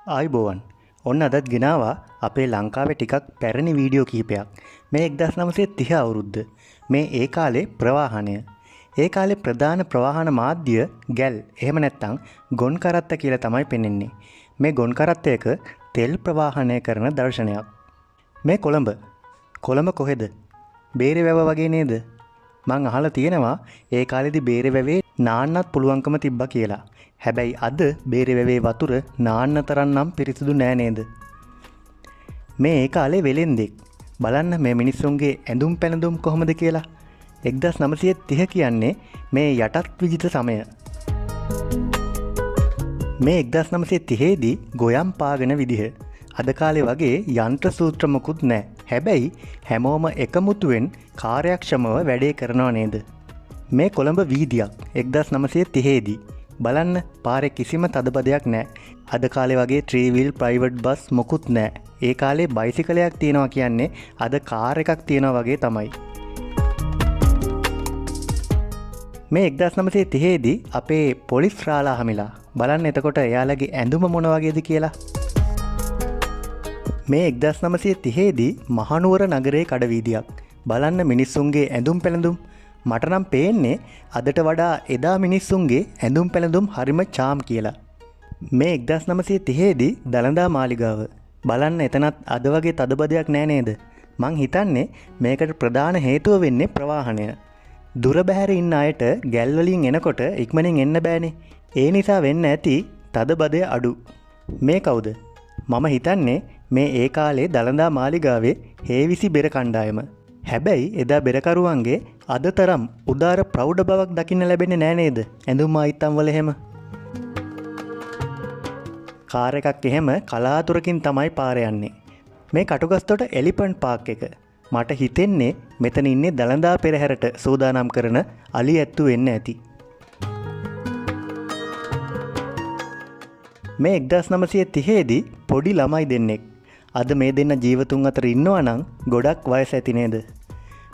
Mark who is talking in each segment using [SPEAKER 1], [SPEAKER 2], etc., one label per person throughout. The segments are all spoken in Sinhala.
[SPEAKER 1] ආයුබෝවන්. ඔන්න අදත් ගෙනාවා අපේ ලංකාවේ ටිකක් පැරණි වීඩියෝ කිහිපයක්. මේ 1930 අවුරුද්ද. මේ ඒ කාලේ ප්‍රවාහනය. ඒ කාලේ ප්‍රධාන ප්‍රවාහන මාධ්‍ය ගැල්. එහෙම නැත්නම් ගොන් කරත්ත කියලා තමයි පෙන්වන්නේ. මේ ගොන් කරත්තයක තෙල් ප්‍රවාහනය කරන දර්ශනයක්. මේ කොළඹ. කොළඹ කොහෙද? බේරවැව වගේ නේද? මං අහලා තියෙනවා ඒ කාලේදී බේරවැවේ නාන්නත් පුළුවන්කම තිබ්බා කියලා. හැබැයි අද බේරවැවේ වතුර නාන්න තරම් නම් පිරිසිදු නෑ නේද? මේ ඒ කාලේ වෙලෙන්දෙක්. බලන්න මේ මිනිස්සුන්ගේ ඇඳුම් පැළඳුම් කොහොමද කියලා. 1930 කියන්නේ මේ යටත් විජිත සමය. මේ 1930 දී ගොයම් පාගන විදිහ. අද කාලේ වගේ යන්ත්‍ර සූත්‍ර මොකුත් නෑ. හැබැයි හැමෝම එකමුතුවෙන් කාර්යක්ෂමව වැඩේ කරනව නේද? මේ කොළඹ වීදියක් 1930 දී. බලන්න පාරේ කිසිම තදබදයක් නෑ. අද කාලේ වගේ ත්‍රීවීල් ප්‍රයිවට් බස් මොකුත් නෑ. ඒ කාලේ බයිසිකලයක් තියෙනවා කියන්නේ අද කාර් එකක් තියෙනවා වගේ තමයි. මේ 1930 දී අපේ පොලිස් රාලා හමිලා. බලන්න එතකොට එයාලගේ ඇඳුම මොන වගේද කියලා. මේ 1930 දී මහනුවර නගරයේ කඩවීදියක්. බලන්න මිනිස්සුන්ගේ ඇඳුම් පැළඳුම්. මට නම් පේන්නේ අදට වඩා එදා මිනිස්සුන්ගේ ඇඳුම් පැළඳුම් හරිම චාම් කියලා. මේ 1930 දී දළදා මාලිගාව. බලන්න එතනත් අද වගේ තදබදයක් නෑ නේද? මං හිතන්නේ මේකට ප්‍රධාන හේතුව වෙන්නේ ප්‍රවාහනය. දුර බැහැර ඉන්න අයට ගැල් වලින් එනකොට ඉක්මනින් එන්න බෑනේ. ඒ නිසා වෙන්න ඇති තදබදය අඩු. මේ කවුද? මම හිතන්නේ මේ ඒ කාලේ දළදා මාලිගාවේ හේවිසි බෙර කණ්ඩායම. හැබැයි එදා බෙරකරුවන්ගේ අද තරම් උදාර ප්‍රෞඩ බවක් දකින්න ලැබෙන්නේ නෑ නේද? ඇඳුම් ආයිත්තම් වල එහෙම. කාර් එකක් එහෙම කලාතුරකින් තමයි පාර යන්නේ. මේ කටුගස්තොට එලිෆන්ට් පාක් එක. මට හිතෙන්නේ මෙතන ඉන්නේ දළදා පෙරහැරට සූදානම් කරන අලි ඇත්තු වෙන්න ඇති. මේ 1930 දී පොඩි ළමයි දෙන්නෙක්. අද මේ දෙන්න ජීවතුන් අතර ඉන්නවා නම් ගොඩක් වයස ඇති නේද?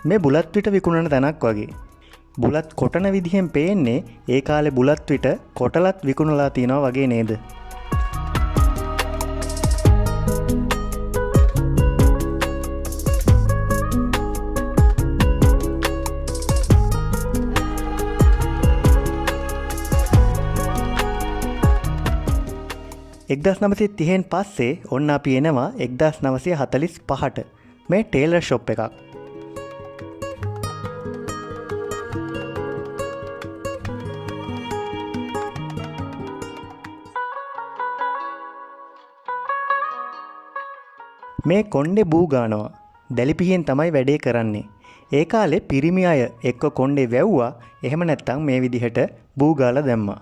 [SPEAKER 1] මේ බුලත් විට විකුණන තැනක් වගේ. බුලත් කොටන විදිහෙන් පේන්නේ ඒ කාලේ බුලත් විට කොටලත් විකුණලා තියනවා වගේ නේද? එක්දස් 1930න් පස්සේ ඔන්න අපි එනවා 1945ට. මේ ටේලර් ෂොප් එකක්. මේ කොණ්ඩේ බූ ගානවා. දැලිපිහියෙන් තමයි වැඩේ කරන්නේ. ඒ කාලේ පිරිමි අය එක්ක කොණ්ඩේ වැව්වා. එහෙම නැත්නම් මේ විදිහට බූ ගාලා දැම්මා.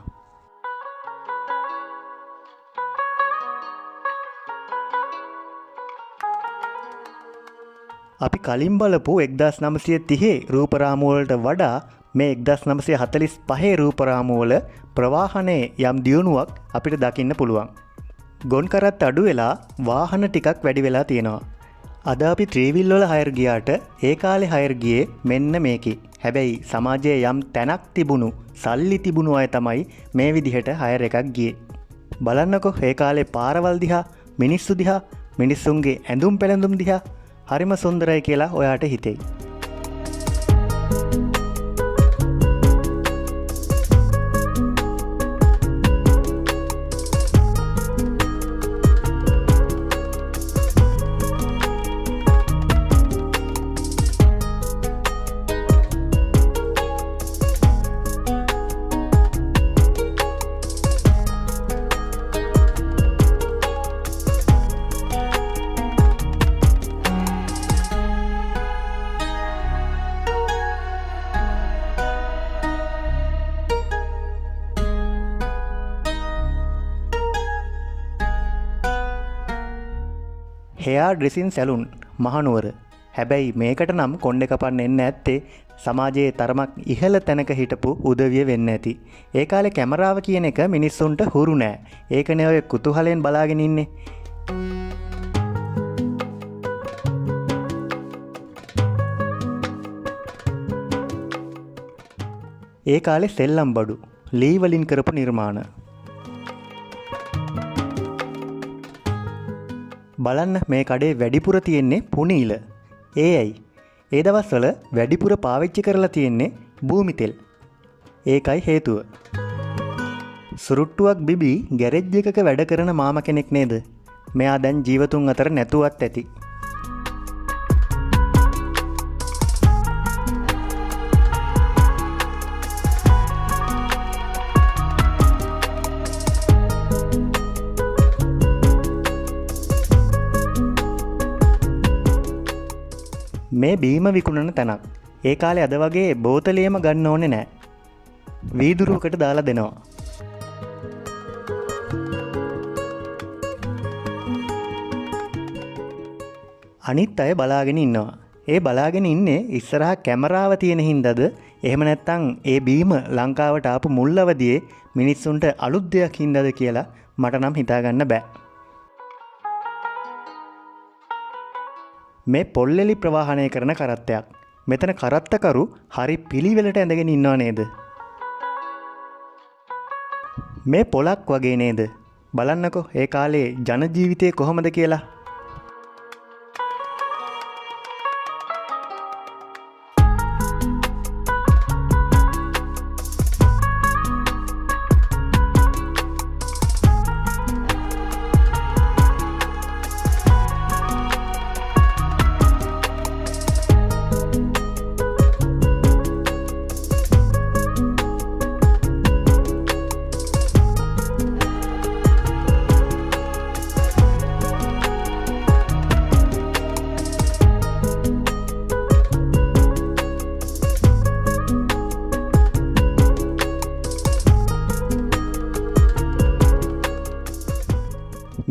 [SPEAKER 1] අපි කලින් බලපු 1930 රූපරාමුවලට වඩා මේ 1945 රූපරාමුවල ප්‍රවාහනයේ යම් දියුණුවක් අපිට දකින්න පුළුවන්. ගොන් කරත් අඩු වෙලා වාහන ටිකක් වැඩි වෙලා තියෙනවා. අද අපි ත්‍රීවිල් වල හයර් ගියාට ඒ කාලේ හයර් ගියේ මෙන්න මේකේ. හැබැයි සමාජයේ යම් තැනක් තිබුණු සල්ලි තිබුණු අය තමයි මේ විදිහට හයර් එකක් ගියේ. බලන්නකෝ ඒ කාලේ පාරවල් දිහා, මිනිස්සු දිහා, මිනිස්සුන්ගේ ඇඳුම් පැළඳුම් දිහා හරිම සුන්දරයි කියලා ඔයාට හිතෙයි. Hair dressing salon Mahanuwara. හැබැයි මේකට නම් කොණ්ඩේ කපන්න එන්න ඇත්තේ සමාජයේ තරමක් ඉහළ තැනක හිටපු උදවිය වෙන්න ඇති. ඒ කාලේ කැමරාව කියන එක මිනිස්සුන්ට හුරු නෑ. ඒකනේ ඔය කුතුහලෙන් බලාගෙන ඉන්නේ. ඒ කාලේ සෙල්ලම් බඩු ලී වලින් කරපු නිර්මාණ. බලන්න මේ කඩේ වැඩිපුර තියෙන්නේ පුනීල. ඒ ඇයි? ඒ දවස්වල වැඩිපුර පාවිච්චි කරලා තියෙන්නේ භූමි තෙල්. ඒකයි හේතුව. සුරුට්ටුවක් බිබී ගැරේජ් එකක වැඩ කරන මාම කෙනෙක් නේද? මෙයා දැන් ජීවතුන් අතර නැතුවත් ඇති. මේ බීම විකුණන තැනක්. ඒ කාලේ අද වගේ බෝතලයේම ගන්න ඕනේ නැහැ. වීදුරුවකට දාලා දෙනවා. අනිත් අය බලාගෙන ඉන්නවා. ඒ බලාගෙන ඉන්නේ ඉස්සරහා කැමරාව තියෙන හින්දාද එහෙම නැත්නම් ඒ බීම ලංකාවට ආපු මුල් අවදියේ මිනිස්සුන්ට අලුත් දෙයක් හින්දාද කියලා මට නම් හිතා ගන්න බෑ. මේ පොල්ලෙලි ප්‍රවාහනය කරන කරත්තයක්. මෙතන කරත්තකරු හරි පිළිවෙලට ඇඳගෙන ඉන්නව නේද? මේ පොලක් වගේ නේද? බලන්නකෝ ඒ කාලේ ජන ජීවිතේ කොහොමද කියලා.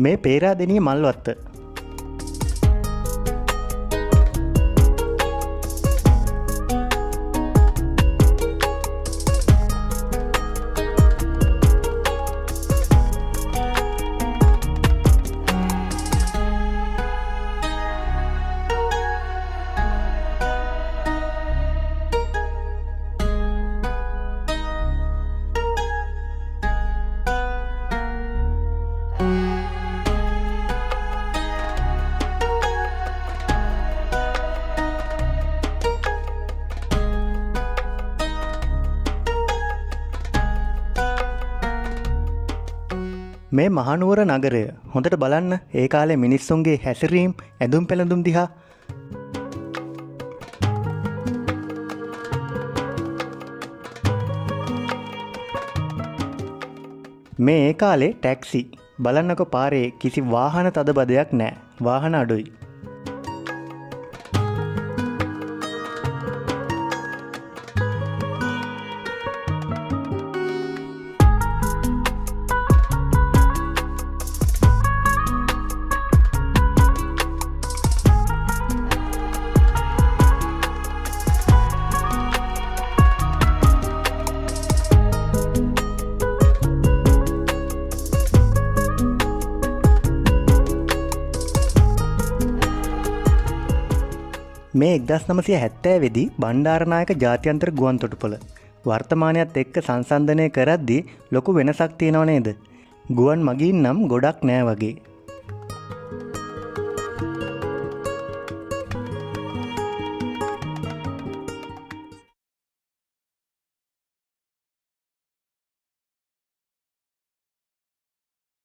[SPEAKER 1] මේ පේරාදෙණිය මල්වත්ත. මේ මහනුවර නගරය හොඳට බලන්න. ඒ කාලේ මිනිස්සුන්ගේ හැසිරීම් ඇඳුම් පැළඳුම් දිහා. මේ ඒ කාලේ ටැක්සි. බලන්නකො පාරේ කිසි වාහන තදබදයක් නැහැ. වාහන අඩුයි. මේ 1970 වෙදි බණ්ඩාරනායක ජාත්‍යන්තර ගුවන් තොටුපොළ වර්තමානයත් එක්ක සංසන්දනය කරද්දී ලොකු වෙනසක් තියෙනව නේද? ගුවන් මගීන් නම් ගොඩක් නෑ වගේ.